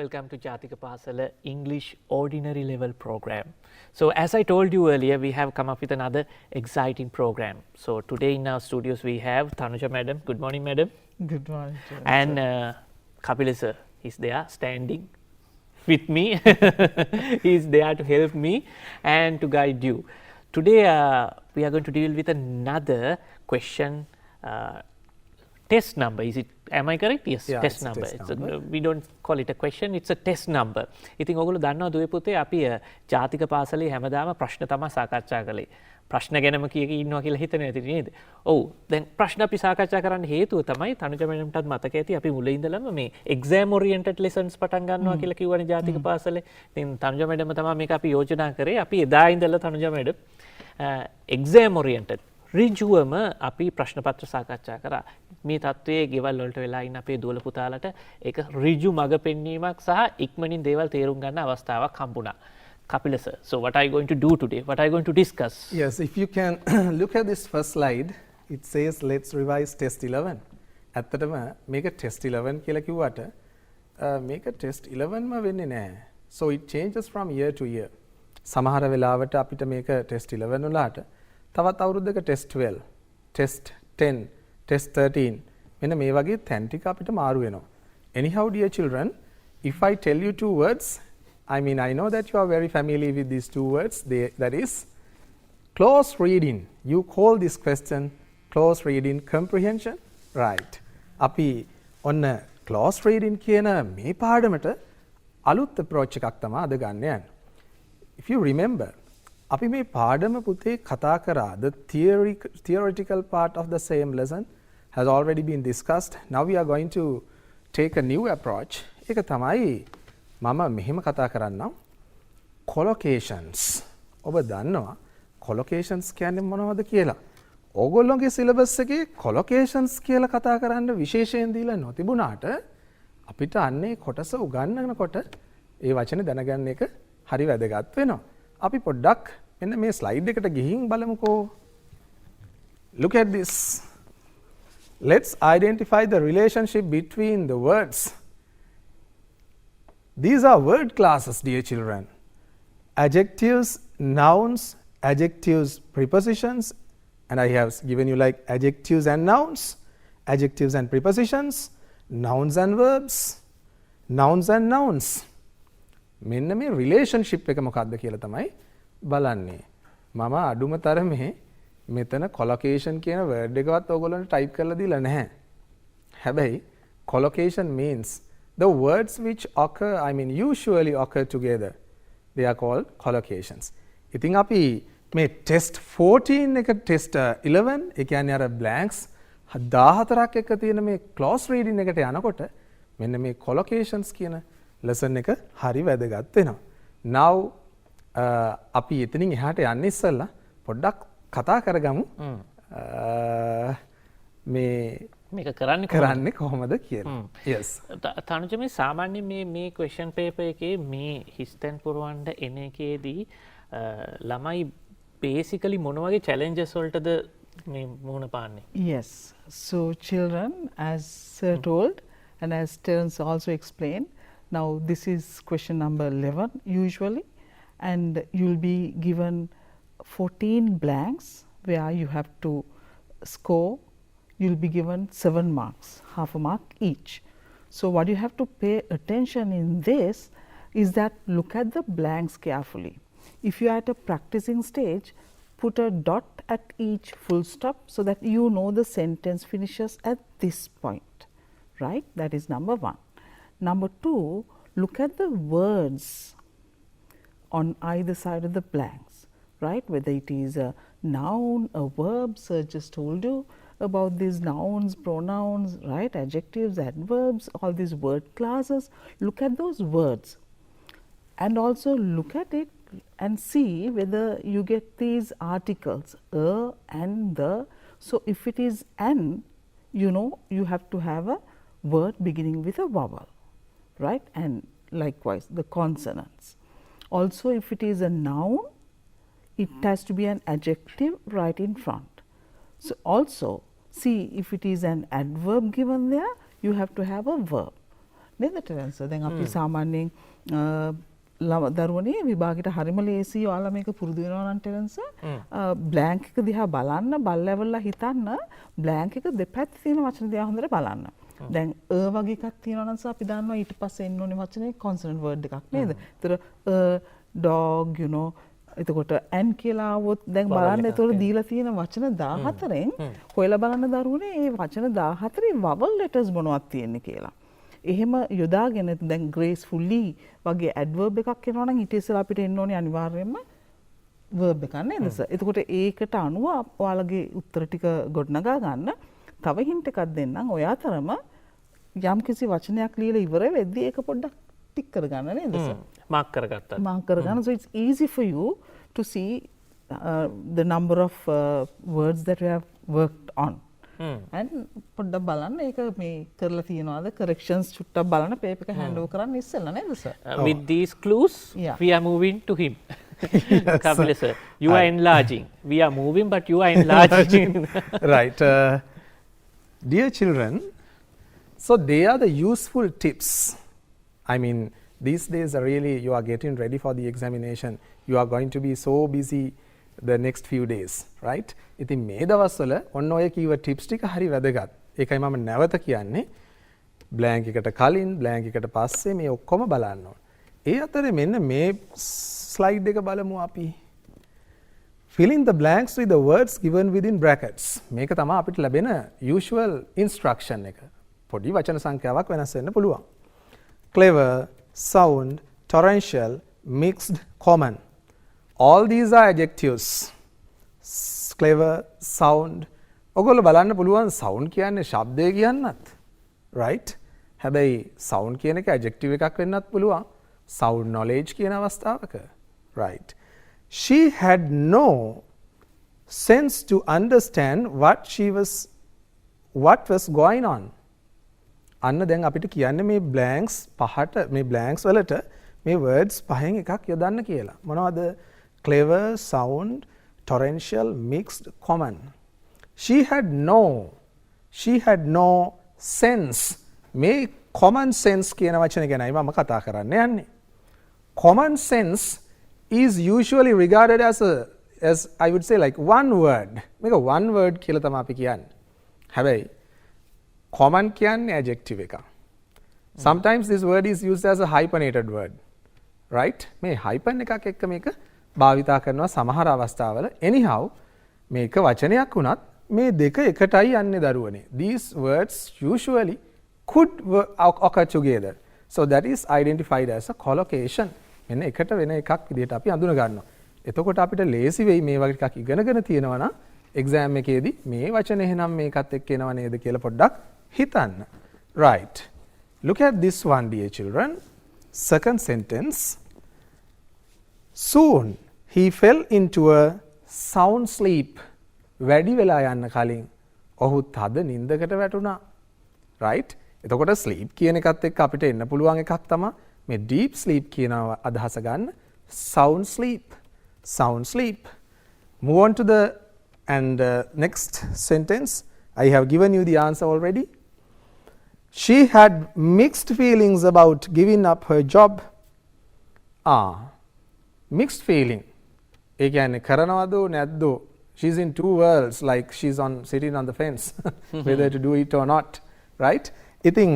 welcome to Jathika Pasala English Ordinary Level program. So as I told you earlier, we have come up with another exciting program. So today in our studios we have Tanuja madam. Good morning, madam. Good morning. And Kapila sir is there standing with me. He is there to help me and to guide you. Today we are going to deal with another question. Test number, is it, am I correct? Yes, yeah, test number. We don't call it a question, it's a test number. ඉතින් ඔයගොල්ලෝ දන්නවා දුවේ පුතේ අපි ජාතික පාසලේ හැමදාම ප්‍රශ්න තමයි සාකච්ඡා කළේ. ප්‍රශ්න ගැනම කීයක ඉන්නවා කියලා හිතන්නේ නැති නේද? ඔව්. දැන් ප්‍රශ්න අපි සාකච්ඡා කරන්න හේතුව තමයි තනුජ මැඩම්ටත් මතක ඇති අපි මුලින් ඉඳලම මේ exam oriented lessons පටන් ගන්නවා කියලා කිව්වනේ ජාතික පාසලේ. ඉතින් තනුජ මැඩම්ම තමයි මේක අපි යෝජනා කරේ. අපි එදා ඉඳලා තනුජ මැඩම් exam oriented ඍජුවම අපි ප්‍රශ්න පත්‍ර සාකච්ඡා කරා. මේ තත්වයේ ගෙවල් වලට වෙලා ඉන්න අපේ දුවල පුතාලට ඒක ඍජු මඟ පෙන්වීමක් සහ ඉක්මනින් දේවල් තේරුම් ගන්න අවස්ථාවක් හම්බුණා. Kapila sir, so what are you going to do today? What are you going to discuss? Yes, if you can look at this first slide, it says let's revise test 11. ඇත්තටම මේක test 11 කියලා කිව්වට මේක test 11 ම වෙන්නේ නැහැ. So it changes from year to year. සමහර වෙලාවට අපිට මේක test 11 වලට තවත් අවුරුද්දක test 12, test 10, test 13 මෙන්න මේ වගේ තැන් ටික අපිට මාරු වෙනවා. Anyhow, dear children, if I tell you two words, I mean I know that you are very familiar with these two words. That is close reading. You call this question close reading comprehension, right? අපි ඔන්න close reading කියන මේ පාඩමට අලුත් approach එකක් තමයි අද ගන්න යන්නේ. If you remember, අපි මේ පාඩම පුතේ කතා කරා. The theoretical part of the same lesson has already been discussed. Now we are going to take a new approach. ඒක තමයි මම මෙහෙම කතා කරන්නම්. collocations. ඔබ දන්නවා collocations කියන්නේ මොනවද කියලා. ඕගොල්ලෝගේ syllabus එකේ collocations කියලා කතා කරන්න විශේෂයෙන් දීලා නොතිබුණාට අපිට අන්නේ කොටස උගන්වනකොට ඒ වචනේ දැනගන්න එක හරි වැදගත් වෙනවා. අපි පොඩ්ඩක් මෙන්න මේ ස්ලයිඩ් එකට ගිහින් බලමුකෝ. Look at this. Let's identify the relationship between the words. These are word classes, dear children. Adjectives, nouns, adjectives, prepositions, and I have given you like adjectives and nouns, adjectives and prepositions, nouns and verbs, nouns and nouns. මෙන්න මේ relationship එක මොකක්ද කියලා තමයි බලන්නේ. මම අඩුම තරමේ මෙතන collocation කියන word එකවත් ඔයගොල්ලන්ට type කරලා දීලා නැහැ. හැබැයි collocation means the words which occur, I mean usually occur together. They are called collocations. ඉතින් අපි මේ test 14 එක test 11 ඒ කියන්නේ අර blanks 14ක් එක තියෙන මේ close reading එකට යනකොට මෙන්න මේ collocations කියන lesson එක හරි වැදගත් වෙනවා. Now අපි එතනින් එහාට යන්න ඉස්සෙල්ලා පොඩ්ඩක් කතා කරගමු. මේක කරන්නේ කොහොමද කියලා. Yes. තනුජ මේ සාමාන්‍ය මේ question paper එකේ මේ හිස්තැන් පුරවන්න එන එකේදී ළමයි basically මොන වගේ challenges වලටද මේ මුහුණ පාන්නේ? Yes. So children, as sir told and as Terence also explained, now this is question number 11 usually, and you will be given 14 blanks where you have to score. You will be given 7 marks, half a mark each. So what you have to pay attention in this is that look at the blanks carefully. If you are at a practicing stage, put a dot at each full stop so that you know the sentence finishes at this point, right? That is number 1. Number 2, look at the words on either side of the blanks, right? Whether it is a noun, a verb, sir just told you about these nouns, pronouns, right? Adjectives, adverbs, all these word classes. Look at those words and also look at it and see whether you get these articles, and the. So if it is an, you know you have to have a word beginning with a vowel, right? And likewise the consonants. Also if it is a noun, it has to be an adjective right in front. So also see if it is an adverb given there, you have to have a verb. නේද Terrence? දැන් අපි සාමාන්‍යයෙන් දරුවනේ විභාගෙට හරිම ලේසි ඔයාලා මේක පුරුදු වෙනවා නම් ටෙරන්ස් බ්ලැන්ක් එක දිහා බලන්න බල් ලෙවල්ලා හිතන්න බ්ලැන්ක් එක දෙපැත්තේ තියෙන වචන දිහා හොඳට බලන්න. දැන් වගේ එකක් තියෙනවා නම් අපි දන්නවා ඊට පස්සේ එන්න ඕනේ වචනේ consonant word එකක් නේද? ඒතර dog you know එතකොට and කියලා આવොත් දැන් බලන්න ඒතකොට දීලා තියෙන වචන 14න් හොයලා බලන්න දරුවනේ මේ වචන 14 vowel letters මොනවද තියෙන්නේ කියලා. එහෙම යොදාගෙන දැන් gracefully වගේ adverb එකක් එනවා නම් ඊට ඉස්සෙල්ලා අපිට එන්න ඕනේ අනිවාර්යයෙන්ම verb එකක් නේද සර්? එතකොට ඒකට අනුව ඔයාලගේ උත්තර ටික ගොඩනගා ගන්න. තව hint එකක් දෙන්නම්. ඔය අතරම යම් කිසි වචනයක් ලියලා ඉවර වෙද්දී ඒක පොඩ්ඩක් ටික් කරගන්න නේද සර්? මාක් කරගත්තා. මාක් කරගන්න. So it's easy for you to see the number of words that you have worked on. And පොඩ්ඩක් බලන්න ඒක මේ කරලා තියනවාද corrections චුට්ටක් බලන්න paper එක hand over කරන්න ඉස්සෙල්ලා නේද sir? With these clues we are moving to him. Kapila sir, you are enlarging. We are moving but you are enlarging. Right. Dear children, so they are the useful tips. I mean, these days are really you are getting ready for the examination. You are going to be so busy the next few days, right? ඉතින් මේ දවස්වල ඔන්න ඔය කීව tips ටික හරි වැදගත්. ඒකයි මම නැවත කියන්නේ බ්ලැන්ක් එකට කලින් බ්ලැන්ක් එකට පස්සේ මේ ඔක්කොම බලන්න ඕන. ඒ අතරේ මෙන්න මේ ස්ලයිඩ් එක බලමු අපි. Fill in the blanks with the words given within brackets. මේක තමයි අපිට ලැබෙන usual instruction එක. පොඩි වචන සංඛ්‍යාවක් වෙනස් වෙන්න පුළුවන්. Clever, sound, torrential, mixed, common. All these are adjectives. Clever, sound. ඔගොල්ලෝ බලන්න පුළුවන් sound කියන්නේ ශබ්දය කියන්නත්. Right? හැබැයි sound කියන එක adjective එකක් වෙන්නත් පුළුවන්. Sound knowledge කියන අවස්ථාවක. Right. She had no sense to understand what was going on. අන්න දැන් අපිට කියන්නේ මේ blanks පහට මේ blanks වලට මේ words පහෙන් එකක් යොදන්න කියලා. මොනවද? Clever, sound, torrential, mixed, common. She had no sense. මේ common sense කියන වචනේ ගැනයි මම කතා කරන්න යන්නේ. Common sense is usually regarded as I would say like one word. මේක one word කියලා තමයි අපි කියන්නේ. හැබැයි common කියන්නේ adjective එක. Sometimes this word is used as a hyphenated word. Right? මේ hyphen එකක් එක්ක මේක භාවිතා කරනවා සමහර අවස්ථාවල. Anyhow මේක වචනයක් වුණත් මේ දෙක එකටයි යන්නේ දරුවනේ. These words usually could occur together. So that is identified as a collocation. මෙන්න එකට වෙන එකක් විදිහට අපි අඳුන ගන්නවා. එතකොට අපිට ලේසි වෙයි මේ වගේ එකක් ඉගෙනගෙන තියෙනවා නම් එක්සෑම් එකේදී මේ වචන එහෙනම් මේකත් එක්ක එනව නේද කියලා පොඩ්ඩක් හිතන්න. Right. Look at this one, dear children. Second sentence. Soon he fell into a sound sleep. වැඩි වෙලා යන්න කලින් ඔහු තද නින්දකට වැටුණා. Right? එතකොට sleep කියන එකත් එක්ක අපිට එන්න පුළුවන් එකක් තමයි මේ deep sleep කියන අදහස ගන්න. Sound sleep. Sound sleep. Move on to the next sentence. I have given you the answer already. She had mixed feelings about giving up her job. Mixed feeling. ඒ කියන්නේ කරනවදෝ නැද්දෝ. She's in two worlds, like she's sitting on the fence whether to do it or not. Right? ඉතින්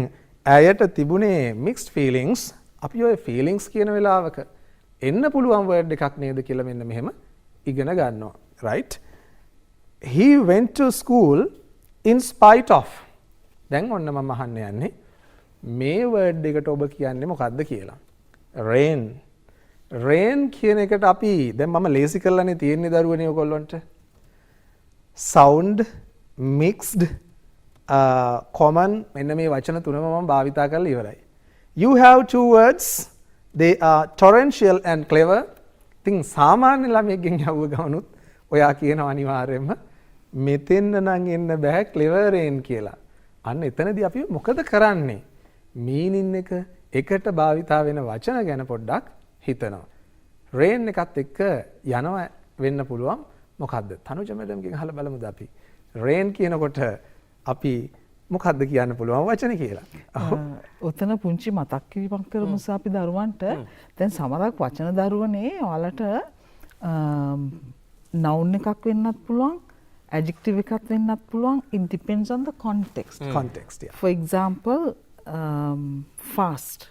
ඇයට තිබුණේ mixed feelings. අපි ඔය feelings කියන වෙලාවක එන්න පුළුවන් word එකක් නේද කියලා මෙන්න මෙහෙම ඉගෙන ගන්නවා. Right? He went to school in spite of. දැන් ඔන්න මම අහන්න යන්නේ මේ word එකට ඔබ කියන්නේ මොකක්ද කියලා. Rain. Rain කියන එකට අපි දැන් මම ලේසි කරලානේ තියෙන්නේ දරුවනේ ඔයගොල්ලන්ට. Sound, mixed, common මෙන්න මේ වචන තුනම මම භාවිතා කරලා ඉවරයි. You have two words. They are torrential and clever. ඉතින් සාමාන්‍ය ළමයෙක්ගෙන් යවුව ගමනුත් ඔයා කියනවා අනිවාර්යයෙන්ම මෙතෙන්න නම් එන්න බෑ clever rain කියලා. අන්න එතනදී අපි මොකද කරන්නේ? meaning එක එකට භාවිතා වෙන වචන ගැන පොඩ්ඩක් හිතනවා. rain එකත් එක්ක යනවා වෙන්න පුළුවන් මොකද්ද? තනුජ මැඩම්ගෙන් අහලා බලමුද අපි. rain කියනකොට අපි මොකද්ද කියන්න පුළුවන් වචන කියලා. ඔතන පුංචි මතක් කිරීමක් කරමු අපි දරුවන්ට. දැන් සමහරක් වචන දරුවනේ ඔයාලට noun එකක් වෙන්නත් පුළුවන්, adjective එකක් වෙන්නත් පුළුවන්. It depends on the context. Context, yeah. For example, fast.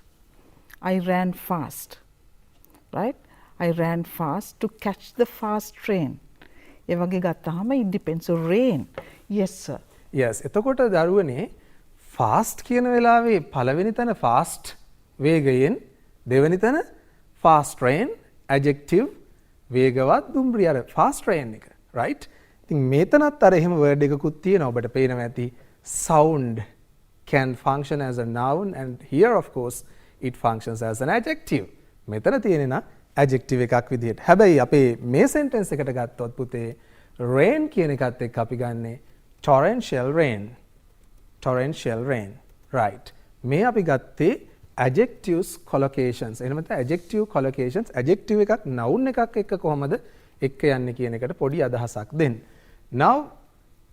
I ran fast. Right? I ran fast to catch the fast train. ඒ වගේ ගත්තාම it depends. So rain. Yes sir. Yes. එතකොට දරුවනේ fast කියන වෙලාවේ පළවෙනි තැන fast වේගයෙන්, දෙවෙනි තැන fast train, adjective වේගවත් දුම්රිය අර fast train එක. Right? ඉතින් මේතනත් අර එහෙම word එකකුත් තියෙනවා. ඔබට පේනවා ඇති sound can function as a noun and here of course it functions as an adjective. මෙතන තියෙන නා adjective එකක් විදිහට. හැබැයි අපේ මේ sentence එකට ගත්තොත් පුතේ rain කියන එකත් එක්ක අපි ගන්නේ torrential rain. Torrential rain. Right. මේ අපි ගත්තේ adjectives collocations. එහෙනම් නැත්නම් adjective collocations adjective එකක් noun එකක් එක්ක කොහමද එක්ක යන්නේ කියන එකට පොඩි අදහසක් දෙන්න. Now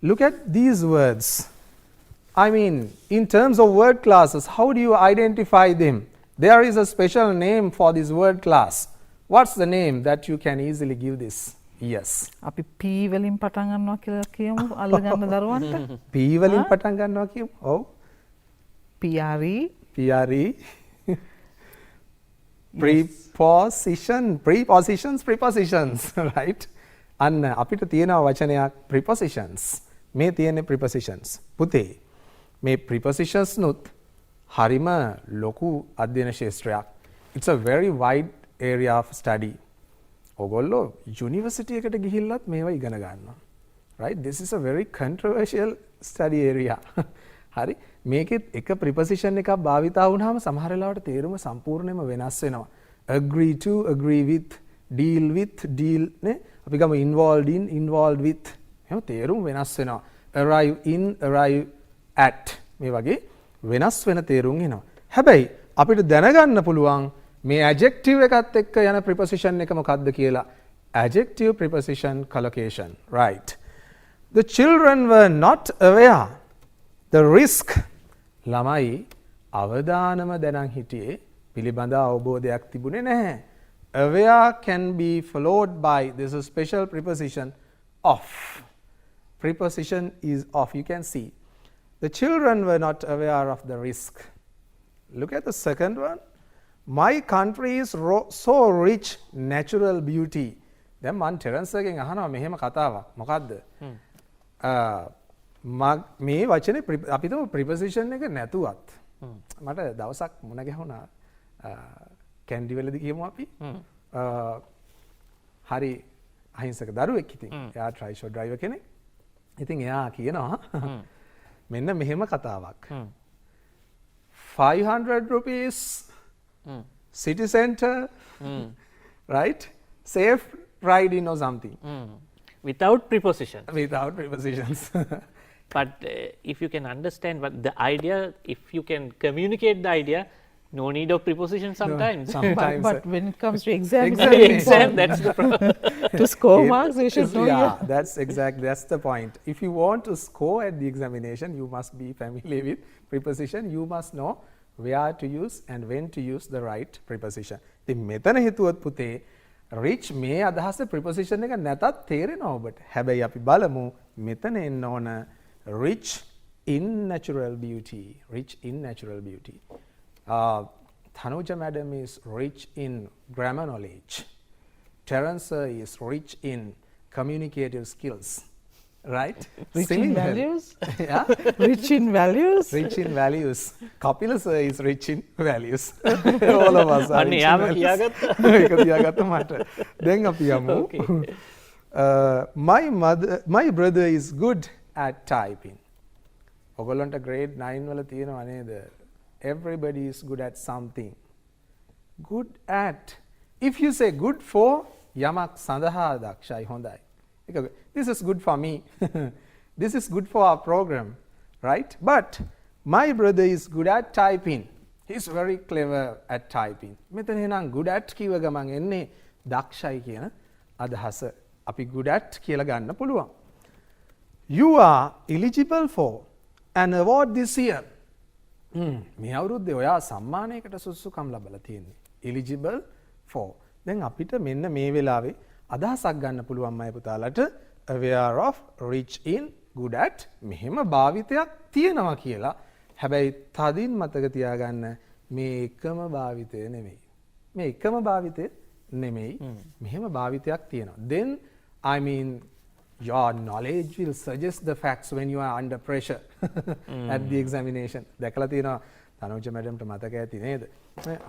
look at these words. I mean, in terms of word classes, how do you identify them? There is a special name for this word class. What's the name that you can easily give this? Yes. අපි P වලින් පටන් ගන්නවා කියලා කියමු අල්ලගන්න දරුවන්ට. P වලින් පටන් ගන්නවා කියමු. ඔව්. PRE. Prepositions, right? අන්න අපිට තියෙනවා වචනයක් prepositions. මේ තියෙන්නේ prepositions. පුතේ මේ prepositions නුත් හරිම ලොකු අධ්‍යයන ක්ෂේත්‍රයක්. It's a very wide area of study. ඔගොල්ලෝ යුනිවර්සිටි එකට ගිහිල්ලත් මේවා ඉගෙන ගන්නවා. Right? This is a very controversial study area. හරි. මේකෙත් එක preposition එකක් භාවිතා වුණාම සමහර වෙලාවට තේරුම සම්පූර්ණයෙන්ම වෙනස් වෙනවා. Agree to, agree with, deal with, deal නේ. අපි ගමු involved in, involved with. එහෙනම් තේරුම වෙනස් වෙනවා. Arrive in, arrive at. මේ වගේ වෙනස් වෙන තේරුම් එනවා. හැබැයි අපිට දැනගන්න පුළුවන් මේ adjective එකත් එක්ක යන preposition එක මොකක්ද කියලා. Adjective preposition collocation. Right. The children were not aware the risk. ළමයි අවදානම දැනන් හිටියේ පිළිබඳ අවබෝධයක් තිබුණේ නැහැ. Aware can be followed by this is special preposition of. Preposition is of. You can see. The children were not aware of the risk. Look at the second one. My country is so rich natural beauty. දැන් මන් Terrence එකෙන් අහනවා මෙහෙම කතාවක්. මොකද්ද? මේ වචනේ අපි තම preposition එක නැතුවත් මට දවසක් මුණ ගැහුණා කැන්ඩි වලදී කියමු අපි. හරි අහිංසක දරුවෙක් ඉතින්. එයා ට්‍රයිෂෝ ඩ්‍රයිවර් කෙනෙක්. ඉතින් එයා කියනවා මෙන්න මෙහෙම කතාවක්. 500 rupees city center, right? Safe riding or something. Without preposition. Without prepositions. But if you can understand what the idea, if you can communicate the idea, no need of preposition sometimes. No, sometimes. But when it comes to exam, That's the problem. to score marks, you should know. Yeah, that's the point. If you want to score at the examination, you must be familiar with preposition. You must know where to use and when to use the right preposition. ඉතින් මෙතන හිතුවත් පුතේ rich මේ අදහස preposition එක නැතත් තේරෙනවා ඔබට. හැබැයි අපි බලමු මෙතන එන්න ඕන rich in natural beauty. Rich in natural beauty. Tanuja madam is rich in grammar knowledge. Terence is rich in communicative skills. Right? Rich in values. Yeah. Rich in values. Rich in values. Kapila sir is rich in values. All of us are අනේ rich යාම in values. කියාගත්තා. ඒක තියාගත්ත මට. දැන් අපි යමු. My brother is good at typing. ඔයගොල්ලන්ට grade 9 වල තියෙනවා නේද? Everybody is good at something. Good at. If you say good for යමක් සඳහා දක්ෂයි හොඳයි. This is good for me. This is good for our program, right? But my brother is good at typing. He's very clever at typing. මෙතන එහෙනම් good at කිව්ව ගමන් එන්නේ දක්ෂයි කියන අදහස. අපි good at කියලා ගන්න පුළුවන්. You are eligible for an award this year. මේ අවුරුද්දේ ඔයා සම්මානයකට සුදුසුකම් ලබලා තියෙන්නේ. eligible for. දැන් අපිට මෙන්න මේ වෙලාවේ අදහසක් ගන්න පුළුවන් අය පුතාලට aware of, rich in, good at මෙහෙම භාවිතයක් තියෙනවා කියලා. හැබැයි තදින් මතක තියාගන්න මේ එකම භාවිතය නෙමෙයි. මේ එකම භාවිතය නෙමෙයි. මෙහෙම භාවිතයක් තියෙනවා. Then I mean your knowledge will suggest the facts when you are under pressure at the examination. දැකලා තියෙනවා තනෝජ මැඩම්ට මතක ඇති නේද?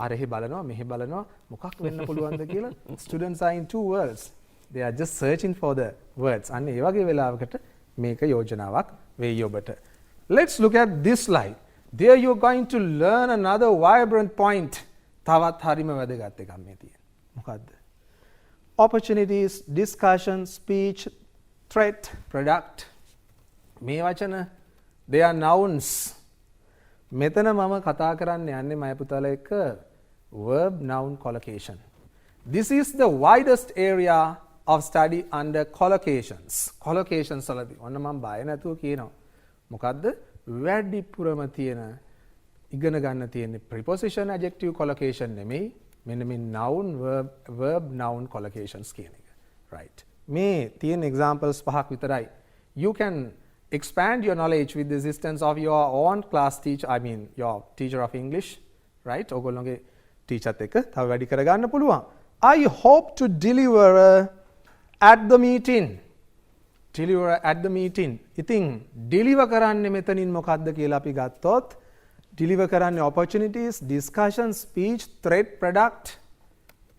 අරෙහි බලනවා මෙහි බලනවා මොකක් වෙන්න පුළුවන්ද කියලා. Students are in two worlds. They are just searching for the words. අන්න ඒ වගේ වෙලාවකට මේක යෝජනාවක් වෙයි ඔබට. Let's look at this slide. There you are going to learn another vibrant point. තවත් හරිම වැදගත් එකක් මේ තියෙන්නේ. මොකද්ද? Opportunities, discussion, speech, threat, product. මේ වචන they are nouns. මෙතන මම කතා කරන්න යන්නේ මය පුතාලා එක්ක verb noun collocation. This is the widest area of study under collocations. Collocations වලදී ඔන්න මම බය නැතුව කියනවා. මොකද්ද? වැඩිපුරම තියෙන ඉගෙන ගන්න තියෙන්නේ preposition adjective collocation නෙමෙයි. මෙන්න මේ noun verb noun collocations කියන එක. Right. මේ තියෙන examples පහක් විතරයි. You can expand your knowledge with the assistance of your own class teacher, I mean your teacher of English, right? ඔයගොල්ලෝගේ ටීචර්ත් එක්ක තව වැඩි කරගන්න පුළුවන්. I hope to deliver at the meeting. Deliver at the meeting. ඉතින් deliver කරන්නේ මෙතනින් මොකක්ද කියලා අපි ගත්තොත් deliver කරන්නේ opportunities, discussion, speech, threat, product.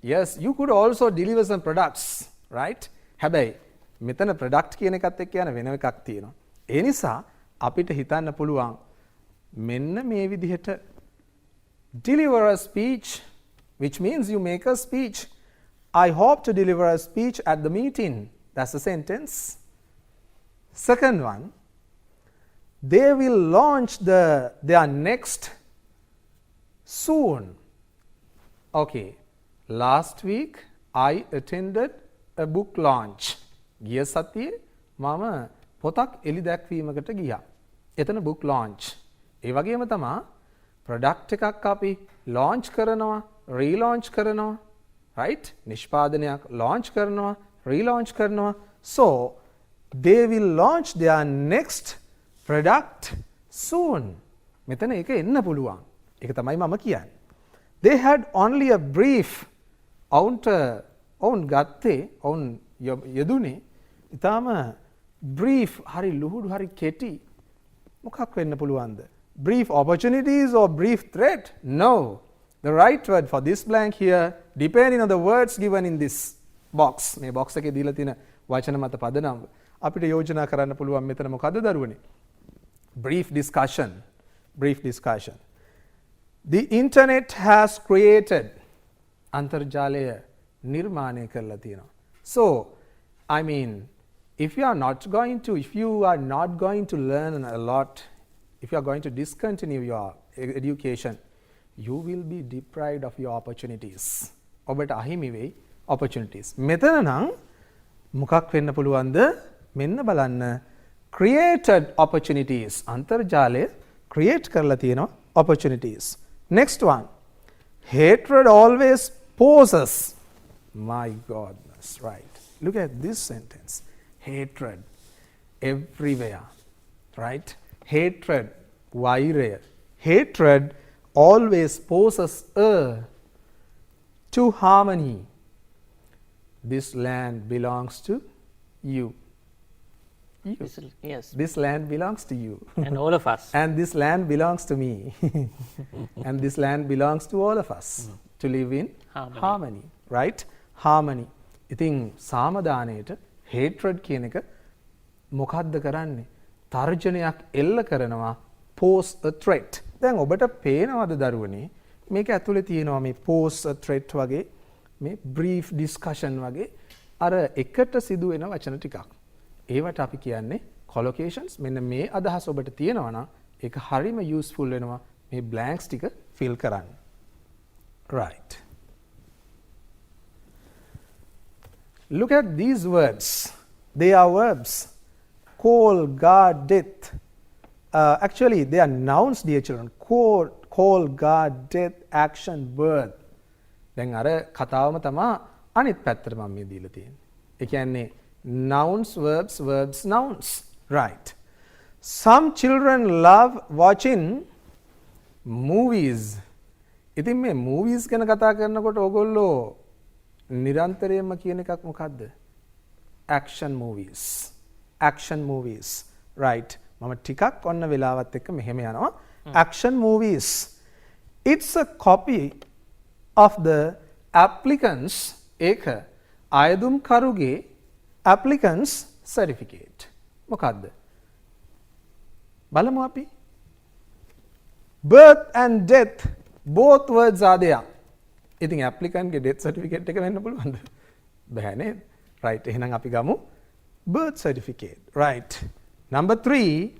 Yes, you could also deliver some products, right? හැබැයි මෙතන product කියන එකත් එක්ක යන වෙන එකක් තියෙනවා. ඒ නිසා අපිට හිතන්න පුළුවන් මෙන්න මේ විදිහට deliver a speech, which means you make a speech. I hope to deliver a speech at the meeting. That's the sentence. Second one, they will launch their next soon. Okay, last week I attended a book launch. ගිය සතියේ මම පොතක් එලි දැක්වීමකට ගියා. එතන book launch. ඒ වගේම තමයි product එකක් අපි launch කරනවා, relaunch කරනවා, right? නිෂ්පාදනයක් launch කරනවා, relaunch කරනවා. So they will launch their next product soon. මෙතන ඒක එන්න පුළුවන්. ඒක තමයි මම කියන්නේ. They had only a brief ඔවුන් ගත්තේ ඔවුන් යෙදුනේ ඊටාම brief හරි ලුහුඩු හරි කෙටි මොකක් වෙන්න පුළුවන්ද? Brief opportunities or brief threat? No. The right word for this blank here, depending on the words given in this box. මේ box එකේ දීලා තියෙන වචන මත පදනම් අපිට යෝජනා කරන්න පුළුවන් මෙතන මොකද්ද දරුවනේ? Brief discussion. Brief discussion. The internet has created. අන්තර්ජාලය නිර්මාණය කරලා තියෙනවා. So, I mean, if you are not going to learn a lot, if you are going to discontinue your education, you will be deprived of your opportunities. ඔබට අහිමි වෙයි opportunities. මෙතන නම් මොකක් වෙන්න පුළුවන්ද? මෙන්න බලන්න created opportunities. අන්තර්ජාලය create කරලා තියෙනවා opportunities. Next one. Hatred always poses. My goodness, right. Look at this sentence. Hatred everywhere, right? Hatred, vairaya. Hatred always poses to harmony. This land belongs to you. Yes. This land belongs to you. And all of us. And this land belongs to me. And this land belongs to all of us to live in harmony. Right? Harmony. ඉතින් සාමදානයට hatred කියන එක මොකද්ද කරන්නේ? තර්ජනයක් එල්ල කරනවා, pose a threat. දැන් ඔබට පේනවද දරුවනේ මේක ඇතුලේ තියෙනවා මේ pose a threat වගේ මේ brief discussion වගේ අර එකට සිදු වෙන වචන ටිකක්. ඒවට අපි කියන්නේ collocations. මෙන්න මේ අදහස ඔබට තියෙනවා නම් ඒක හරිම useful වෙනවා මේ blanks ටික fill කරන්න. Right. Look at these words. They are verbs. Call, guard, death. actually they are nouns, dear children. Call, guard, death, action, birth. දැන් අර කතාවම තමයි අනිත් පැත්තට මම මේ දීලා තියෙන්නේ. ඒ කියන්නේ nouns, verbs, nouns. Right. Some children love watching movies. ඉතින් මේ movies ගැන කතා කරනකොට ඕගොල්ලෝ නිරන්තරයෙන්ම කියන එකක් මොකද්ද? Action movies. Action movies. Right. මම ටිකක් ඔන්න වෙලාවත් එක්ක මෙහෙම යනවා. Action movies. It's a copy of the applicant's ඒක අයදුම්කරුගේ applicant's certificate. මොකද්ද? බලමු අපි. Birth and death, both words are there. ඉතින් applicant ගේ death certificate එක වෙන්න පුළුවන්ද? බෑ නේද? Right. එහෙනම් අපි ගමු birth certificate. Right. Number 3,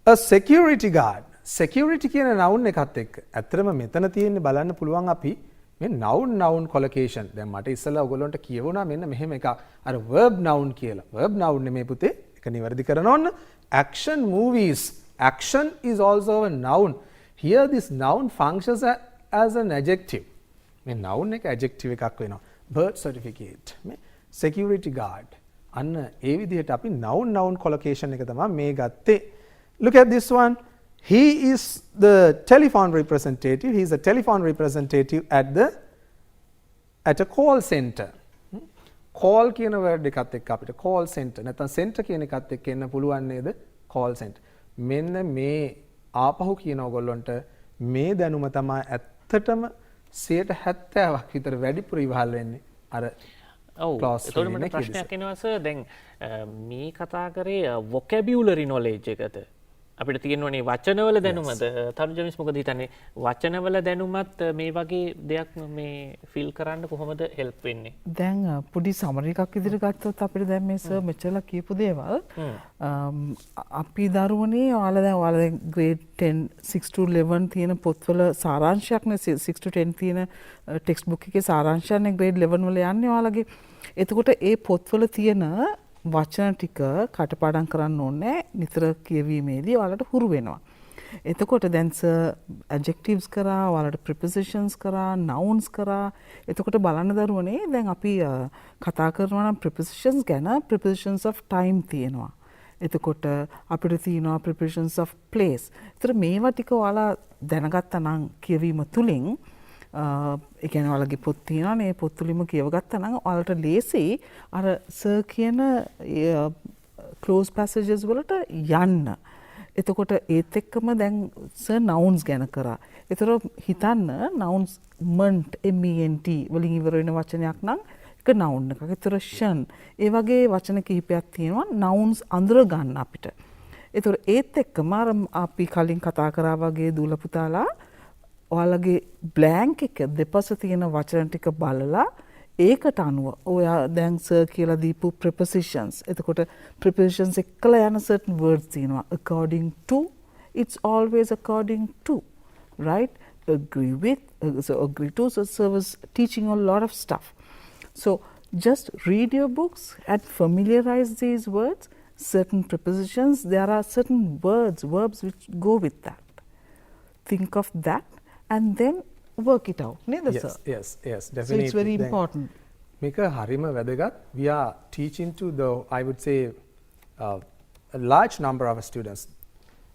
a security guard. Security කියන noun එකත් එක්ක ඇත්තටම මෙතන තියෙන්නේ බලන්න පුළුවන් අපි මේ noun collocation. දැන් මට ඉස්සෙල්ලා ඔයගොල්ලන්ට කියවුණා මෙන්න මෙහෙම එකක්. අර verb noun කියලා. verb noun නෙමෙයි පුතේ. ඒක නිවැරදි කරන ඕන. Action movies. Action is also a noun. Here this noun functions as an adjective. මේ noun එක adjective එකක් වෙනවා. Birth certificate. මේ security guard. අන්න ඒ විදිහට අපි noun collocation එක තමයි මේ ගත්තේ. Look at this one. He is the telephone representative. He is a telephone representative at a call center. Call කියන word එකත් එක්ක අපිට call center නැත්නම් center කියන එකත් එක්ක එන්න පුළුවන් නේද? Call center. මෙන්න මේ ආපහු කියන ඕගොල්ලන්ට මේ දැනුම තමයි ඇත්තටම 70%ක් විතර වැඩිපුර ඉවහල් වෙන්නේ. අර එතකොට මට ප්‍රශ්නයක් එනවා සර්. දැන් මේ කතා කරේ vocabulary knowledge එකද? අපිට තියෙනවනේ වචනවල දැනුමද? තරුජමිස් මොකද හිතන්නේ? වචනවල දැනුමත් මේ වගේ දෙයක් මේ ෆීල් කරන්න කොහොමද හෙල්ප් වෙන්නේ? දැන් පොඩි සමරි එකක් විදිහට ගත්තොත් අපිට දැන් මේ සර් මෙච්චරලා කියපු දේවල් අපි දරුවනේ ඔයාලා grade 10 6 to 11 තියෙන පොත්වල සාරාංශයක් නේ 6 to 10 තියෙන ටෙක්ස්ට් බුක් එකේ සාරාංශයනේ grade 11 වල යන්නේ ඔයාලගේ. එතකොට ඒ පොත්වල තියෙන වචන ටික කටපාඩම් කරන්න ඕනේ නිතර කියවීමේදී ඔයාලට හුරු වෙනවා. එතකොට දැන් adjectives කරා, ඔයාලට prepositions කරා, nouns කරා. එතකොට බලන්න දරුවනේ දැන් අපි කතා කරනවා නම් prepositions ගැන prepositions of time තියෙනවා. එතකොට අපිට තියෙනවා prepositions of place. ඒතර මේවා ටික ඔයාලා දැනගත්තා නම් කියවීම තුලින් ඒ කියන්නේ ඔයාලගේ පොත් තියෙනවානේ ඒ පොත් තුලින්ම කියවගත්තා නම් ඔයාලට ලේසි අර සර් කියන close passages වලට යන්න. එතකොට ඒත් එක්කම දැන් සර් nouns ගැන කරා. ඒතර හිතන්න nouns ment ment වලින් ඉවර වෙන වචනයක් නම් ඒක noun එකක්. ඒතර ෂන් ඒ වගේ වචන කිහිපයක් තියෙනවා nouns අඳුර ගන්න අපිට. ඒතර ඒත් එක්කම අර අපි කලින් කතා කරා වගේ දූල පුතාලා ඔයාලගේ බ්ලැන්ක් එක දෙපස තියෙන වචන ටික බලලා ඒකට අනුව ඔයා දැන් සර් කියලා දීපු prepositions. එතකොට prepositions එක්කලා යන certain words තියෙනවා. according to, it's always according to, right? Agree with, so agree to, so sir was teaching a lot of stuff. So just read your books and familiarize these words. Certain prepositions, there are certain verbs which go with that. Think of that and then work it out. Yes, definitely. So it's very important. Make a harima vedagat. We are teaching to I would say, a large number of students.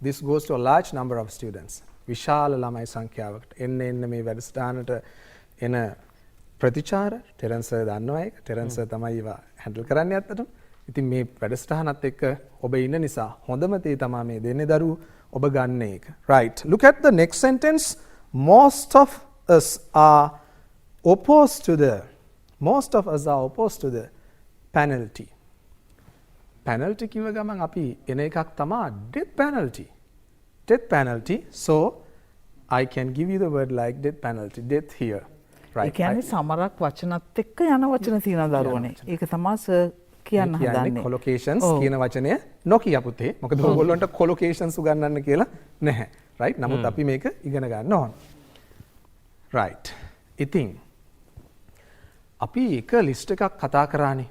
This goes to a large number of students. Vishala lamai sankhyawaකට එන්න මේ වැඩසටහනට එන ප්‍රතිචාර Terrence sir දන්නවා ඒක. Terrence sir තමයි ඒවා handle කරන්නේ අත්තටම. ඉතින් මේ වැඩසටහනත් එක්ක ඔබ ඉන්න නිසා හොඳම දේ තමයි මේ දෙන්නේ දරුවෝ ඔබ ගන්න එක. Right. Look at the next sentence. Most of us are opposed to the penalty. Penalty කිව්ව ගමන් අපි එන එකක් තමයි death penalty. Death penalty. So I can give you the word like death penalty. Death here. Right. ඒ කියන්නේ සමරක් වචනත් එක්ක යන වචන තියෙනවා දරුවනේ. ඒක තමයි සර් කියන්න හදන්නේ. collocations කියන වචනය නොකිය පුතේ. මොකද ඔයගොල්ලන්ට collocations උගන්වන්න කියලා නැහැ. Right? නමුත් අපි මේක ඉගෙන ගන්න ඕන. Right. ඉතින් අපි එක ලිස්ට් එකක් කතා කරානේ.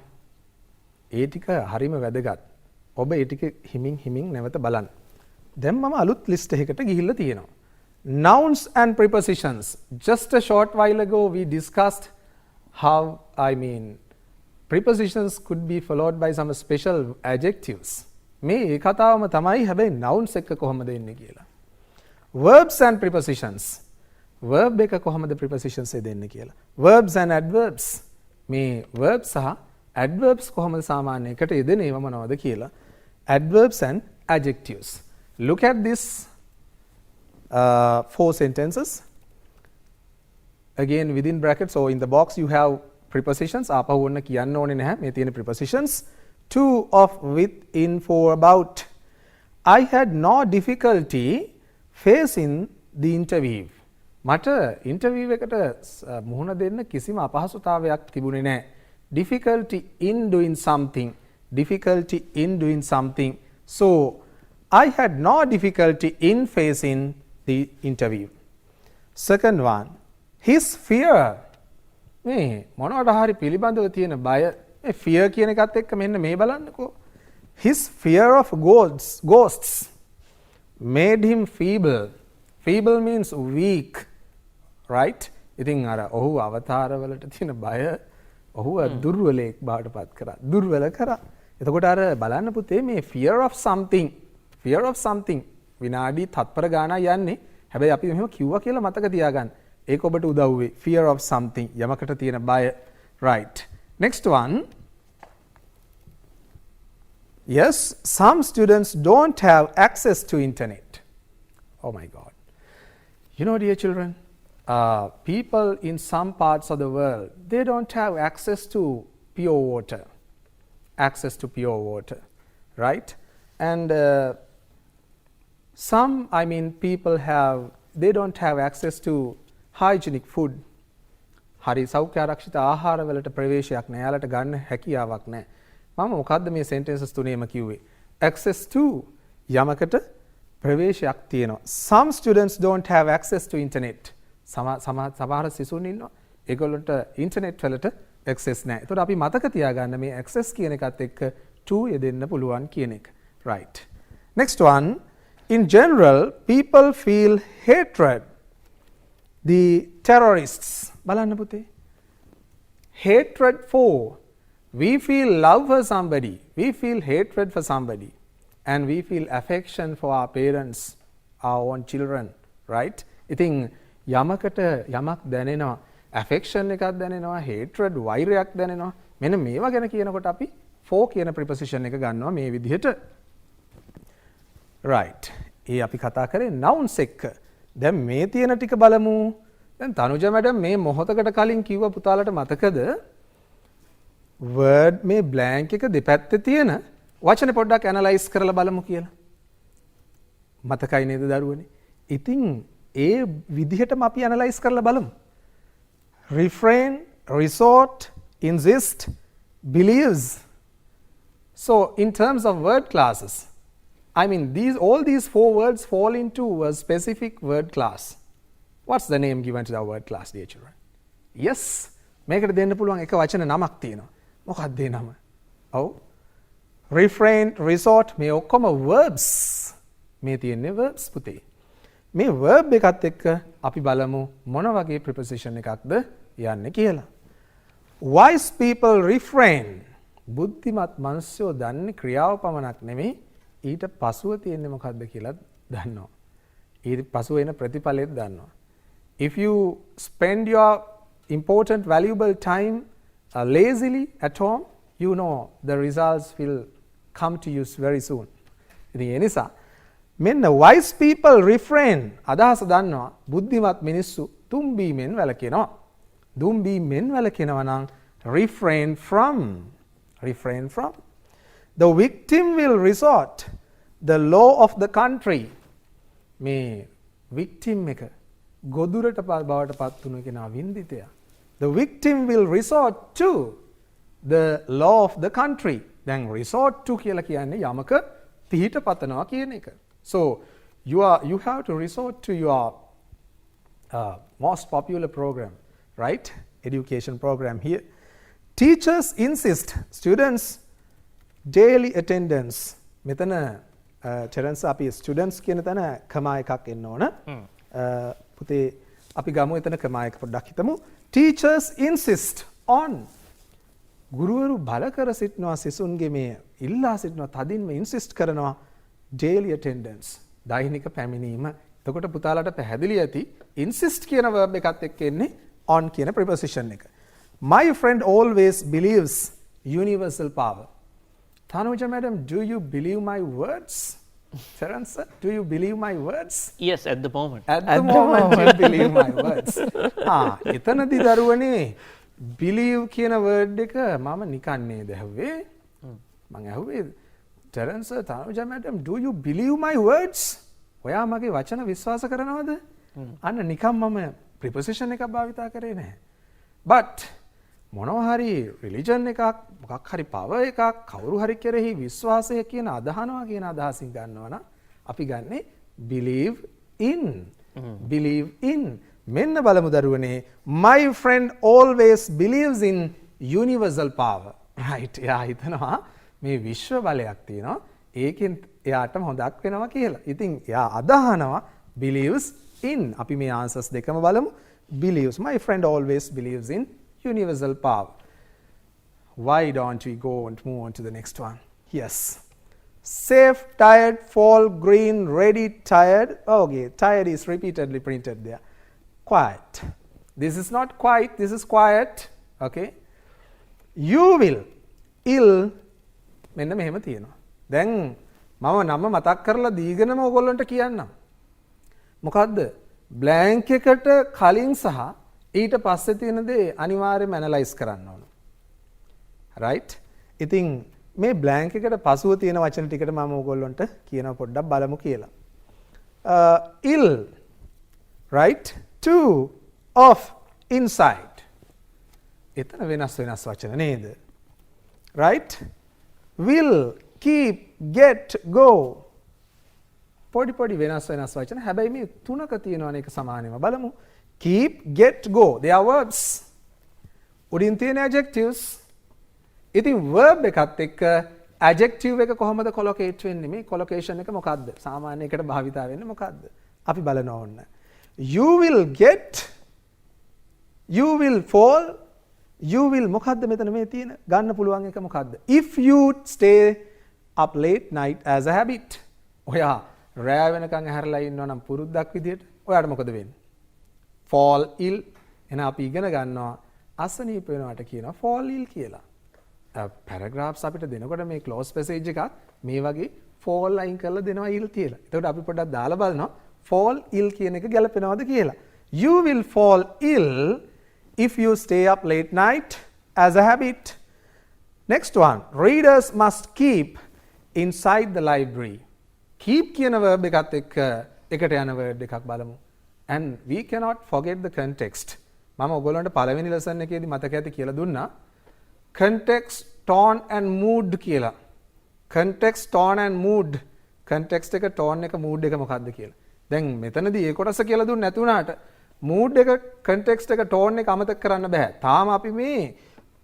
ඒ ටික හරිම වැදගත්. ඔබ ඒ ටික හිමින් නැවත බලන්න. දැන් මම අලුත් ලිස්ට් එකකට ගිහිල්ලා තියෙනවා. Nouns and prepositions. Just a short while ago we discussed how, prepositions could be followed by some special adjectives. මේ ඒ කතාවම තමයි හැබැයි nouns එක කොහොමද එන්නේ කියලා. Verbs and prepositions. Verb එක කොහොමද prepositions එක දෙන්නේ කියලා. Verbs and adverbs. මේ verbs සහ adverbs කොහොමද සාමාන්‍ය එකට යෙදෙන ඒවා මොනවද කියලා. Adverbs and adjectives. Look at this 4 sentences. Again within brackets or in the box you have prepositions. ආපහු ඔන්න කියන්න ඕනේ නැහැ මේ තියෙන prepositions. To, of, with, in, for, about. I had no difficulty facing the interview. මට interview එකට මුහුණ දෙන්න කිසිම අපහසුතාවයක් තිබුණේ නැහැ. Difficulty in doing something. Difficulty in doing something. So, I had no difficulty in facing the interview. Second one, his fear. මේ මොනවට හරි පිළිබඳව තියෙන බය මේ fear කියන එකත් එක්ක මෙන්න මේ බලන්නකෝ. His fear of ghosts made him feeble. Feeble means weak, right? ඉතින් අර ඔහු අවතාර වලට තියෙන බය ඔහුව දුර්වලෙක් බවට පත් කරා. දුර්වල කරා. එතකොට අර බලන්න පුතේ මේ fear of something විනාඩි තත්පර ගාණක් යන්නේ. හැබැයි අපි මෙහෙම කිව්වා කියලා මතක තියාගන්න. ඒක ඔබට උදව් වෙයි. Fear of something යමකට තියෙන බය. Right. Next one. Yes, some students don't have access to internet. Oh my God. You know, dear children, people in some parts of the world, they don't have access to pure water. Access to pure water, right? And some, people they don't have access to hygienic food. හරි සෞඛ්‍ය ආරක්ෂිත ආහාර වලට ප්‍රවේශයක් නැහැ. යාලට ගන්න හැකියාවක් නැහැ. මම මොකද්ද මේ sentences තුනේම කිව්වේ? access to යමකට ප්‍රවේශයක් තියෙනවා. Some students don't have access to internet. සමහර සිසුන් ඉන්නවා. ඒගොල්ලන්ට ඉන්ටර්නෙට් වලට access නැහැ. ඒතකොට අපි මතක තියාගන්න මේ access කියන එකත් එක්ක to යෙදෙන්න පුළුවන් කියන එක. Right. Next one. In general, people feel hatred. The terrorists. බලන්න පුතේ. Hatred for. We feel love for somebody. We feel hatred for somebody. And we feel affection for our parents, our own children. Right? ඉතින් යමකට යමක් දැනෙනවා. affection එකක් දැනෙනවා. hatred වෛරයක් දැනෙනවා. මෙන්න මේවා ගැන කියනකොට අපි for කියන preposition එක ගන්නවා මේ විදිහට. Right. ඒ අපි කතා කරේ nouns එක්ක. දැන් මේ තියෙන ටික බලමු. දැන් තනුජා මැඩම් මේ මොහොතකට කලින් කිව්ව පුතාලට මතකද? word මේ blank එක දෙපැත්තේ තියෙන වචන පොඩ්ඩක් ඇනලයිස් කරලා බලමු කියලා. මතකයි නේද දරුවනේ? ඉතින් ඒ විදිහටම අපි ඇනලයිස් කරලා බලමු. refrain, resort, insist, believes. So in terms of word classes, all these 4 words fall into a specific word class. What's the name given to the word class, dear children? Yes, මේකට දෙන්න පුළුවන් එක වචන නමක් තියෙනවා. මොකක්ද ඒ නම? ඔව්. refrain, resort මේ ඔක්කොම verbs. මේ තියෙන්නේ verbs පුතේ. මේ verb එකත් එක්ක අපි බලමු මොන වගේ preposition එකක්ද යන්නේ කියලා. Wise people refrain. බුද්ධිමත් මිනිස්සු දන්නේ ක්‍රියාව පමණක් නෙමෙයි ඊට පසුව තියෙන්නේ මොකක්ද කියලා දන්නවා. ඊට පසුව එන ප්‍රතිඵලෙත් දන්නවා. If you spend your important valuable time lazily at home, you know the results will come to you very soon. ඉතින් ඒ නිසා මෙන්න wise people refrain අදහස දන්නවා බුද්ධිමත් මිනිස්සු තුන්බීමෙන් වැළකෙනවා. දුම්බීමෙන් වැළකෙනවා නම් refrain from. The victim will resort the law of the country. මේ victim එක ගොදුරට බවට පත් වුණු කෙනා වින්දිතයා. The victim will resort to the law of the country. දැන් resort to කියලා කියන්නේ යමක පිහිට පතනවා කියන එක. So you have to resort to your most popular program, right? Education program here. Teachers insist students daily attendance. මෙතන Terence අපි students කියන තැන කමා එකක් එන්න ඕන. පුතේ අපි ගමු එතන කමා එක පොඩ්ඩක් හිතමු. Teachers insist on ගුරුවරු බල කර සිටනවා සිසුන්ගේ මේ ඉල්ලා සිටනවා තදින්ම insist කරනවා daily attendance දෛනික පැමිණීම. එතකොට පුතාලට පැහැදිලි ඇති insist කියන verb එකත් එක්ක එන්නේ on කියන preposition එක. My friend always believes universal power. Tanuja madam, do you believe my words? Terence, do you believe my words? Yes, at the moment. At the moment you believe my words. එතනදී දරුවනේ believe කියන word එක මම නිකන් නේද ඇහුවේ. මම ඇහුවේ Terence, Tanuja madam, do you believe my words? ඔයා මගේ වචන විශ්වාස කරනවද? අන්න නිකන් මම preposition එකක් භාවිතා කරේ නැහැ. But මොනවා හරි religion එකක් මොකක් හරි power එකක් කවුරු හරි කෙරෙහි විශ්වාසය කියන අදහනවා කියන අදහසින් ගන්නවා නම් අපි ගන්නේ believe in. Believe in. මෙන්න බලමු දරුවනේ my friend always believes in universal power. Right. එයා හිතනවා මේ විශ්ව බලයක් තියෙනවා. ඒකෙන් එයාටම හොඳක් වෙනවා කියලා. ඉතින් එයා අදහනවා believes in. අපි මේ answers දෙකම බලමු. Believes. My friend always believes in universal power. Why don't we go and move on to the next one? Yes. Safe, tired, fall, green, ready, tired. Okay, tired is repeatedly printed there. Quiet. This is not quiet, this is quiet. Okay. You will, ill. මෙන්න මෙහෙම තියෙනවා. දැන් මම නම මතක් කරලා දීගෙනම ඔයගොල්ලන්ට කියන්නම්. මොකද්ද? blank එකට කලින් සහ ඊට පස්සේ තියෙන දේ අනිවාර්යයෙන්ම ඇනලයිස් කරන්න ඕන. right? ඉතින් මේ blank එකට පසුව තියෙන වචන ටිකට මම ඔයගොල්ලන්ට කියනවා පොඩ්ඩක් බලමු කියලා. ill, right? To, of, inside. එතන වෙනස් වචන නේද? right? Will, keep, get, go. පොඩි වෙනස් වචන. හැබැයි මේ තුනක තියෙනවනේ එක සමානෙම. බලමු. Keep, get, go. They are verbs. උඩින් තියෙන adjectives. ඉතින් verb එකත් එක්ක adjective එක කොහොමද collocate වෙන්නේ? මේ collocation එක මොකද්ද? සාමාන්‍ය එකට භාවිතා වෙන්නේ මොකද්ද? අපි බලනවා ඕන්න. You will get, you will fall, you will මොකද්ද මෙතන මේ තියෙන ගන්න පුළුවන් එක මොකද්ද? If you stay up late night as a habit. ඔයා රෑ වෙනකන් ඇහැරලා ඉන්නවා නම් පුරුද්දක් විදියට ඔයාට මොකද වෙන්නේ? fall ill. එන අපි ඉගෙන ගන්නවා අසනීප වෙනවට කියනවා fall ill කියලා. paragraphs අපිට දෙනකොට මේ close passage එකක් මේ වගේ fall අයින් කරලා දෙනවා ill කියලා. එතකොට අපි පොඩ්ඩක් දාලා බලනවා fall ill කියන එක ගැලපෙනවද කියලා. You will fall ill if you stay up late night as a habit. Next one. Readers must keep inside the library. Keep කියන verb එකත් එක්ක එකට යන word එකක් බලමු. And we cannot forget the context. මම ඔයගොල්ලන්ට පළවෙනි lesson එකේදී මතක ඇති කියලා දුන්නා. Context, tone and mood කියලා. Context, tone and mood. Context එක, tone එක, mood එක මොකක්ද කියලා. දැන් මෙතනදී ඒ කොටස කියලා දුන්නේ නැති වුණාට mood එක, context එක, tone එක අමතක කරන්න බෑ. තාම අපි මේ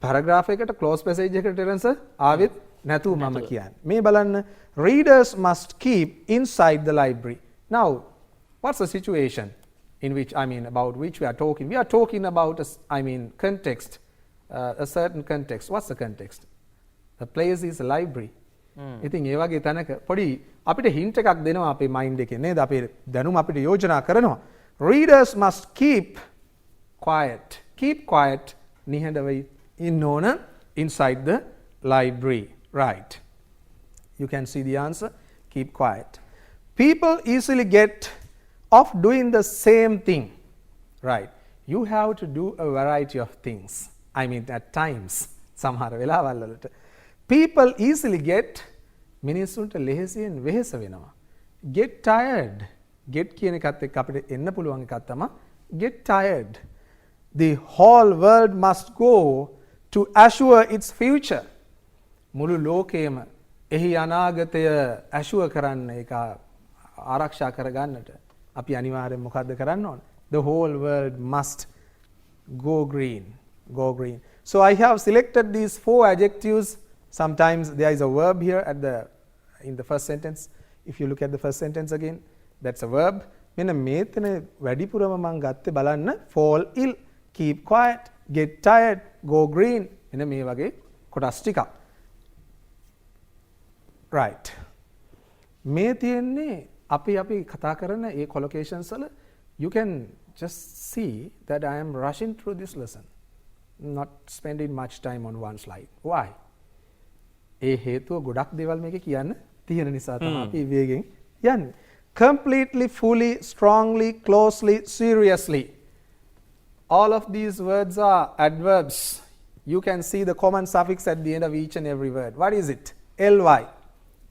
paragraph එකට close passage එකට Terence ආවෙත් නැතුව මම කියන්නේ. මේ බලන්න readers must keep inside the library. Now, what's the situation in which, about which we are talking? We are talking about, context, a certain context. What's the context? The place is a library. ඉතින් ඒ වගේ තැනක පොඩි අපිට hint එකක් දෙනවා අපේ mind එකේ නේද? අපේ දැනුම අපිට යෝජනා කරනවා. Readers must keep quiet. Keep quiet. නිහඬව ඉන්න ඕන inside the library. Right. You can see the answer. Keep quiet. People easily get off doing the same thing. Right. You have to do a variety of things. At times. සමහර වෙලාවල් වලට. People easily get මිනිස්සුන්ට ලෙහෙසියෙන් වෙහෙස වෙනවා. Get tired. Get කියන එකත් එක්ක අපිට එන්න පුළුවන් එකක් තමයි get tired. The whole world must go to assure its future. මුළු ලෝකයම එහි අනාගතය assure කරන්න ඒක ආරක්ෂා කරගන්නට අපි අනිවාර්යෙන් මොකද්ද කරන්න ඕන? The whole world must go green. Go green. So I have selected these 4 adjectives. Sometimes there is a verb here in the first sentence. If you look at the first sentence again, that's a verb. මෙන්න මේතන වැඩිපුරම මම ගත්තේ බලන්න fall ill, keep quiet, get tired, go green. මෙන්න මේ වගේ කොටස් ටිකක්. Right. මේ තියෙන්නේ අපි කතා කරන ඒ collocations වල you can just see that I am rushing through this lesson, not spending much time on one slide. Why? ඒ හේතුව ගොඩක් දේවල් මේකේ කියන්න තියෙන නිසා තමයි අපි වේගෙන් යන්නේ. Completely, fully, strongly, closely, seriously. All of these words are adverbs. You can see the common suffix at the end of each and every word. What is it? ly.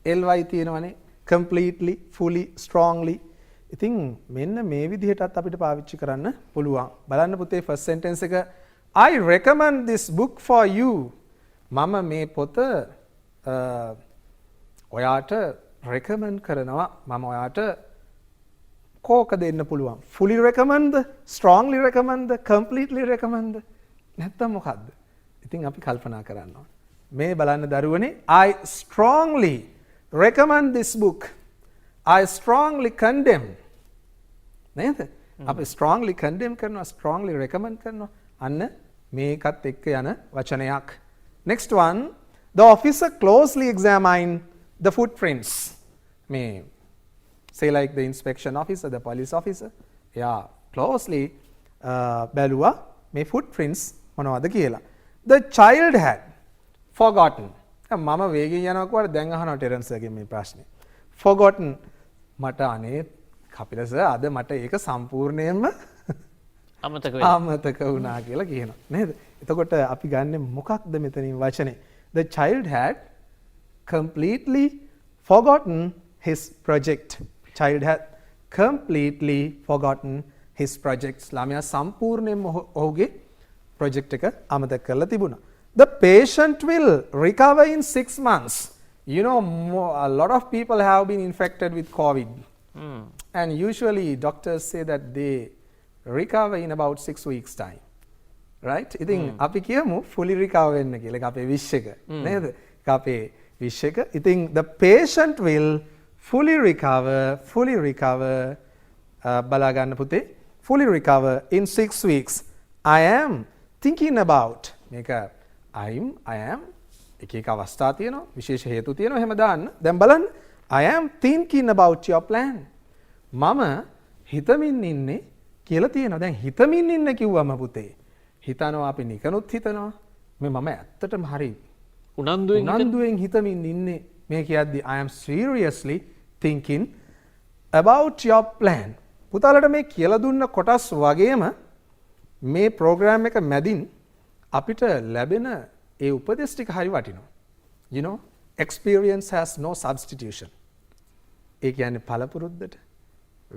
ly තියෙනවනේ. Completely, fully, strongly. ඉතින් මෙන්න මේ විදිහටත් අපිට පාවිච්චි කරන්න පුළුවන්. බලන්න පුතේ first sentence එක I recommend this book for you. මම මේ පොත ඔයාට recommend කරනවා. මම ඔයාට කෝක දෙන්න පුළුවන්. fully recommend, strongly recommend, completely recommend. නැත්තම් මොකද්ද? ඉතින් අපි කල්පනා කරන්න ඕනේ. මේ බලන්න දරුවනේ I strongly recommend this book. I strongly condemn. නේද? අපි strongly condemn කරනවා, strongly recommend කරනවා. අන්න මේකත් එක්ක යන වචනයක්. Next one, the officer closely examined the footprints. May say like the inspection officer, the police officer. Yeah, closely බැලුවා මේ footprints මොනවද කියලා. The child had forgotten. මම වේගෙන් යනවා කියවට දැන් අහනවා ටෙරන්ස් එකගෙන් මේ ප්‍රශ්නේ. Forgotten. මට අනේ කපිල සර් අද මට ඒක සම්පූර්ණයෙන්ම අමතක වුණා කියලා කියනවා. නේද? එතකොට අපි ගන්නෙ මොකක්ද මෙතනින් වචනේ? The child had completely forgotten his project. Child had completely forgotten his projects. ළමයා සම්පූර්ණයෙන්ම ඔහුගේ project එක අමතක කරලා තිබුණා. The patient will recover in 6 months. You know, a lot of people have been infected with COVID. And usually doctors say that they recover in about 6 weeks time. Right? ඉතින් අපි කියමු fully recover වෙන්න කියලා. ඒක අපේ wish එක. නේද? ඒක අපේ wish එක. ඉතින් the patient will fully recover බලා ගන්න පුතේ. Fully recover in 6 weeks. I am thinking about මේක I am එක එක අවස්ථා තියෙනවා, විශේෂ හේතු තියෙනවා. එහෙම දාන්න. දැන් බලන්න. I am thinking about your plan. මම හිතමින් ඉන්නේ කියලා තියෙනවා. දැන් හිතමින් ඉන්න කිව්වම පුතේ හිතනවා අපි නිකනුත් හිතනවා. මේ මම ඇත්තටම හරි උනන්දුවෙන් හිතමින් ඉන්නේ මේ කියද්දි I am seriously thinking about your plan. පුතාලට මේ කියලා දුන්න කොටස් වගේම මේ ප්‍රෝග්‍රෑම් එක මැදින් අපිට ලැබෙන ඒ උපදෙස් ටික හරි වටිනවා. You know, experience has no substitution. ඒ කියන්නේ පළපුරුද්දට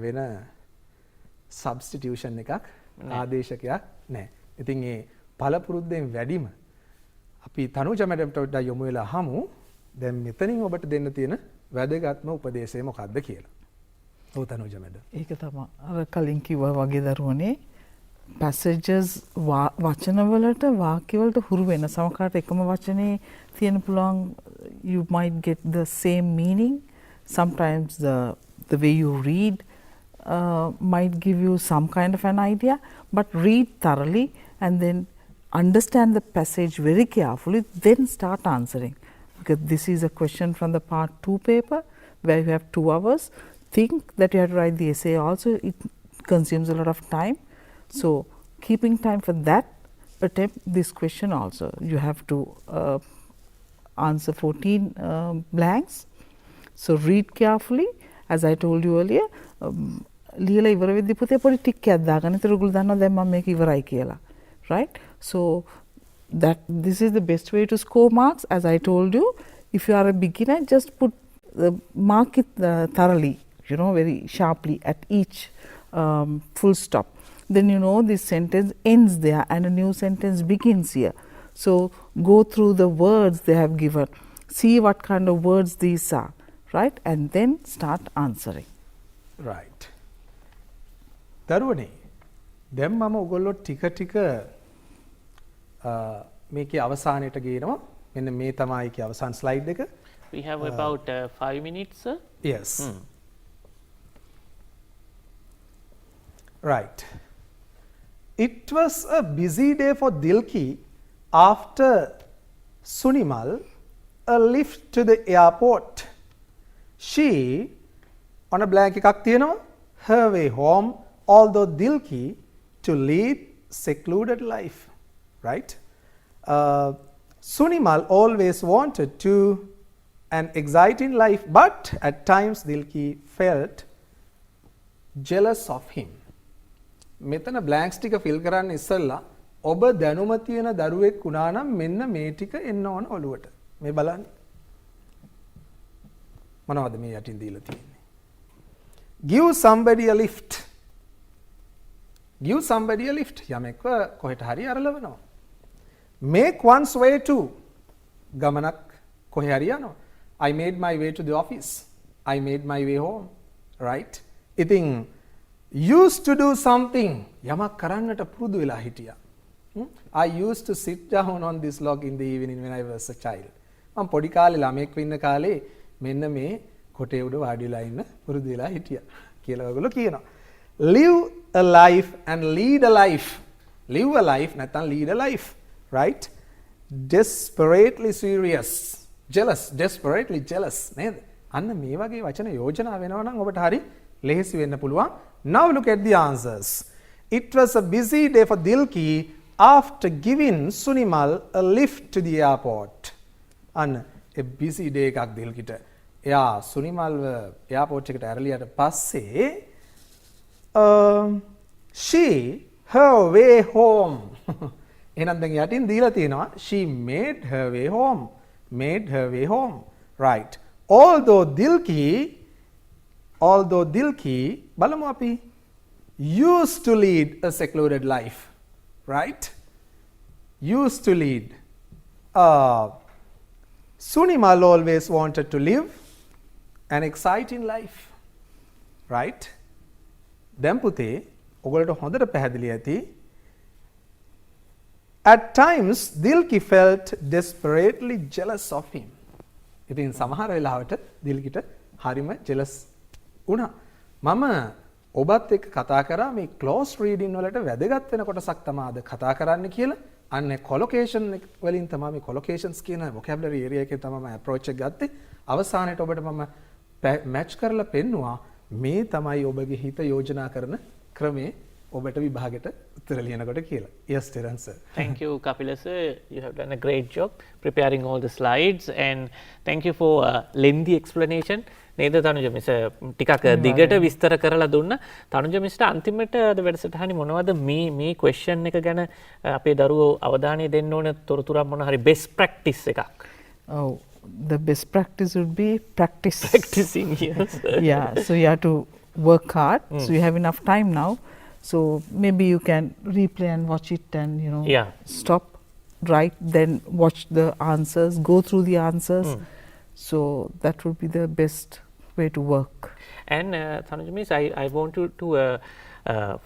වෙන substitution එකක් ආදේශකයක් නැහැ. ඉතින් ඒ පළපුරුද්දෙන් වැඩිම අපි තනුජ මැඩම්ට වඩා යොමු වෙලා අහමු දැන් මෙතනින් ඔබට දෙන්න තියෙන වැදගත්ම උපදේශය මොකක්ද කියලා. ඔව් තනුජ මැඩම්. ඒක තමයි අර කලින් කිව්වා වගේ දරුවනේ passages වචනවලට වාක්‍යවලට හුරු වෙන සමහරට එකම වචනේ තියෙන පුළුවන් you might get the same meaning. Sometimes the way you read might give you some kind of an idea, but read thoroughly and then understand the passage very carefully, then start answering. Because this is a question from the part 2 paper where you have 2 hours. Think that you have to write the essay also, it consumes a lot of time. So keeping time for that, attempt this question also. You have to answer 14 blanks. So read carefully. As I told you earlier, ලියලා ඉවර වෙද්දී පුතේ පොඩි ටික් එකක් දාගන්න. ඒතර ඔයගොල්ලෝ දන්නවා දැන් මම මේක ඉවරයි කියලා. Right? So that this is the best way to score marks. As I told you, if you are a beginner, just mark it thoroughly, you know, very sharply at each full stop. Then you know this sentence ends there and a new sentence begins here. So go through the words they have given. See what kind of words these are. Right? And then start answering. Right. දරුවනේ දැන් මම ඔයගොල්ලෝ ටික මේකේ අවසානයට ගේනවා. මෙන්න මේ තමයි ඒකේ අවසාන ස්ලයිඩ් එක. We have about 5 minutes, sir. Yes. Right. It was a busy day for Dilki after Sunimal a lift to the airport. She, on a blank එකක් තියෙනවා, her way home, although Dilki to lead secluded life. Right? Sunimal always wanted to an exciting life, but at times Dilki felt jealous of him. මෙතන බ්ලැන්ක්ස් ටික feel කරන්න ඉස්සෙල්ලා ඔබ දැනුම තියෙන දරුවෙක් වුණා නම් මෙන්න මේ ටික එන්න ඕන ඔළුවට. මේ බලන්න. මොනවද මේ යටින් දීලා තියෙන්නේ? Give somebody a lift. Give somebody a lift. යමෙක්ව කොහෙට හරි අරලවනවා. Make one's way to. ගමනක් කොහේ හරි යනවා. I made my way to the office. I made my way home. Right? ඉතින් used to do something. යමක් කරන්නට පුරුදු වෙලා හිටියා. I used to sit down on this log in the evening when I was a child. මම පොඩි කාලේ ළමෙක් වෙන්න කාලේ මෙන්න මේ කොටේ උඩ වාඩි වෙලා ඉන්න පුරුදු වෙලා හිටියා කියලා ඔයගොල්ලෝ කියනවා. Live a life and lead a life. Live a life නැත්නම් lead a life. Right? Desperately serious. Jealous. Desperately jealous. නේද? අන්න මේ වගේ වචන යෝජනා වෙනවා නම් ඔබට හරි ලෙහෙසි වෙන්න පුළුවන්. Now look at the answers. It was a busy day for Dilki after giving Sunimal a lift to the airport. And a busy day එකක් දිල්කිට. එයා සුනිමල්ව එයාපෝට් එකට ඇරලියට පස්සේ she her way home. එහෙනම් දැන් යටින් දීලා තියෙනවා she made her way home. Made her way home. Right. Although Dilki බලමු අපි used to lead a secluded life. Right? Used to lead. Sunimal always wanted to live an exciting life. Right? දැන් පුතේ ඔයගොල්ලෝ හොඳට පැහැදිලි ඇති. At times Dilki felt desperately jealous of him. ඉතින් සමහර වෙලාවට දිල්කිට හරිම jealous වුණා. මම ඔබත් එක්ක කතා කරා මේ close reading වලට වැදගත් වෙන කොටසක් තමයි අද කතා කරන්න කියලා. අන්න collocation වලින් තමයි මේ collocations කියන vocabulary area එකේ තමයි මම approach එක ගත්තේ. අවසානයේට ඔබට මම match කරලා පෙන්නුවා මේ තමයි ඔබගේ හිත යෝජනා කරන ක්‍රමේ ඔබට විභාගෙට උත්තර ලියනකොට කියලා. Yes, Terence sir. Thank you, Kapila sir. You have done a great job preparing all the slides, and thank you for lengthy explanation. නේද තනුජ මිස් ටිකක් දිගට විස්තර කරලා දුන්න. තනුජ මිස්ට අන්තිමට අද වැඩසටහනේ මොනවද මේ question එක ගැන අපේ දරුවෝ අවධානය දෙන්න ඕන තොරතුරක් මොන හරි best practice එකක්? Oh, the best practice would be practicing, yes. Yeah, so you have to work hard. So you have enough time now. So maybe you can replay and watch it and stop, write, then watch the answers, go through the answers. So that would be the best way to work. And Tanuja miss, I want you to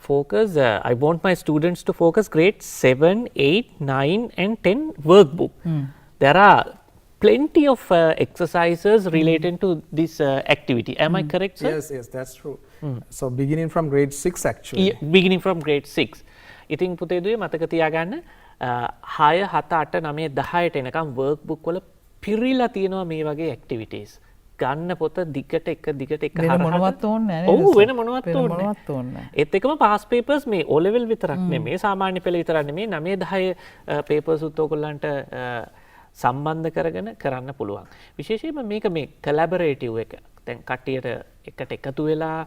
focus, I want my students to focus grade 7, 8, 9 and 10 workbook. There are plenty of exercises related to this activity. Am I correct, sir? Yes, that's true. So beginning from grade 6 actually. Yeah, beginning from grade 6. ඉතින් පුතේ දුවේ මතක තියාගන්න 6 7 8 9 10ට එනකම් workbook වල පිරීලා තියෙනවා මේ වගේ activities. ගන්න පොත දිගට එක වෙන මොනවත් ඕනේ නැහැ නේද? ඔව් වෙන මොනවත් ඕනේ. ඒත් එකම pass papers මේ O level විතරක් නෙමෙයි සාමාන්‍ය පෙළ විතරක් නෙමෙයි 9 10 papers උත් ඔයගොල්ලන්ට සම්බන්ධ කරගෙන කරන්න පුළුවන්. විශේෂයෙන්ම මේක මේ collaborative එක. දැන් කට්ටියට එකට එකතු වෙලා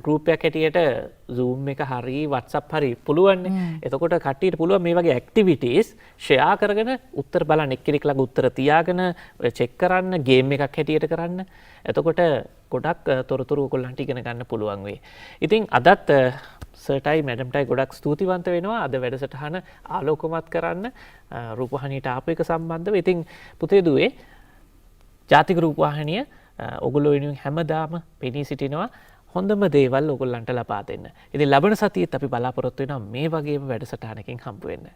group එකක් හැටියට Zoom එක හරි WhatsApp හරි පුළුවන්නේ. එතකොට කට්ටියට පුළුවන් මේ වගේ activities share කරගෙන උත්තර බලන්න එක්කෙනෙක් ළඟ උත්තර තියාගෙන check කරන්න game එකක් හැටියට කරන්න. එතකොට ගොඩක් තොරතුරු ඔයගොල්ලන්ට ඉගෙන ගන්න පුළුවන් වෙයි. ඉතින් අදත් සර්ටයි මැඩම්ටයි ගොඩක් ස්තුතිවන්ත වෙනවා අද වැඩසටහන ආලෝකමත් කරන්න රූපවාහිනියට ආපු එක සම්බන්ධව. ඉතින් පුතේ දුවේ ජාතික රූපවාහිනිය ඔගොල්ලෝ වෙනුවෙන් හැමදාම පෙනී සිටිනවා හොඳම දේවල් ඔයගොල්ලන්ට ලබා දෙන්න. ඉතින් ලබන සතියේත් අපි බලාපොරොත්තු වෙනවා මේ වගේම වැඩසටහනකින් හම්බ වෙන්න.